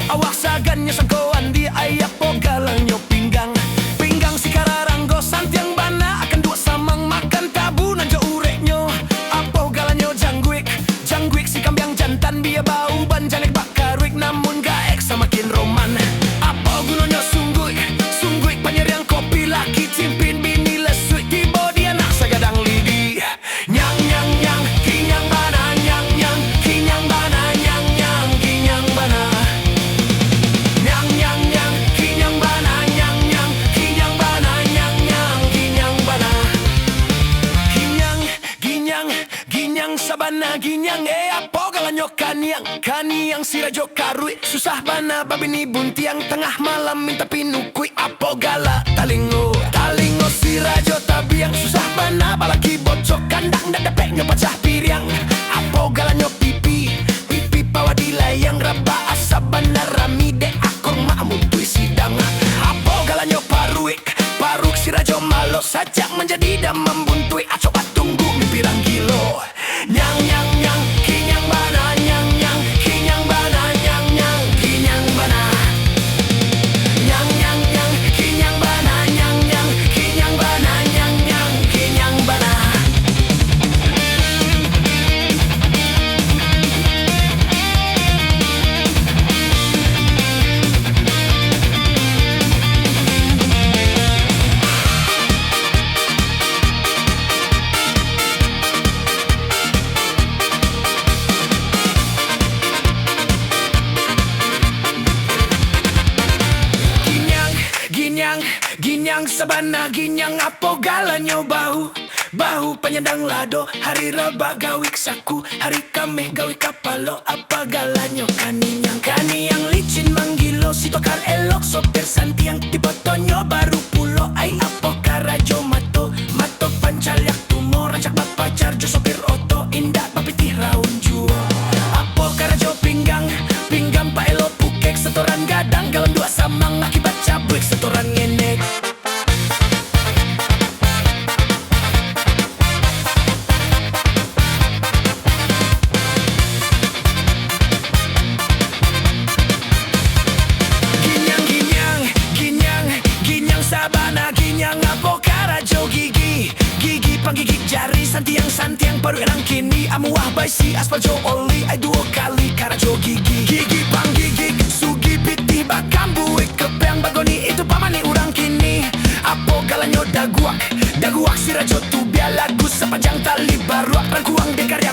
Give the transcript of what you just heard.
Awak sagannya sangkoan di ayak pogalanyo pinggang. Pinggang si kararanggo santiang bana akan dua samang makan tabunan jo ureknyo. Apo galanyo jangguik, jangguik si kambiang jantan biar bau ban janek bakaruik namun gaek samakin roman. Apo gunanya sungguik, sungguik panyeriang kopi laki cimpin bini lesuik tiba dia nak sagadang lidi. Nyang nyang nyang kinyang bana nyang nyang kinyang bana nyang nyang kinyang bana. Nyang nyang nyang kinyang bana nyang nyang kinyang bana nyang nyang kinyang bana. Kinyang ginyang ginyang sabana ginyang apo galanyo kaniang kaniang sirajo karui susah bana babini buntiang tengah malam minta pinukui apo gala talingo talingo sirajo tabiang susah bana balaki bocok kandang dadapeknya pecah piriang apo galanyo pipi pipi pawa di layang raba asabana ramide akong maamutui sidang apo galanyo paruik paruk sirajo malo sajak menjadi damam buntui acok tunggu mimpi ranggilo. Nyang nyang nyang kinyang bana nyang nyang kinyang bana nyang nyang kinyang bana. Nyang nyang nyang kinyang bana nyang nyang kinyang bana nyang nyang kinyang bana. Ginyang, ginyang sabana, ginyang apo galanyo bau Bau penyandang lado, hari raba gawik saku Hari kame gawik kapalo, apa galanyo kaninyang Kaniang licin manggilo, si tokar elok Sopir santiang tipe tonyo baru pulo Ay apo karajo mato, mato pancalyak tumo Rancak bapacar jo sopir oto, indah papitih raun juo Apo karajo pinggang, pinggang pa elo pukek Setoran gadang, galon dua samang akibat cabik setoran ngenek. Ginyang ginyang ginyang ginyang sabana ginyang apo karajo gigi gigi panggigit jari santiang santiang baru erang kini amuah baisi aspal jo oli ay dua kali karajo gigi gigi panggigit sugi piti bakambuik kepeang bagoni itu pamani urang kini apo galanyo daguak daguak sirajo tu biar lagu sepanjang tali baruak rangkuang dekarya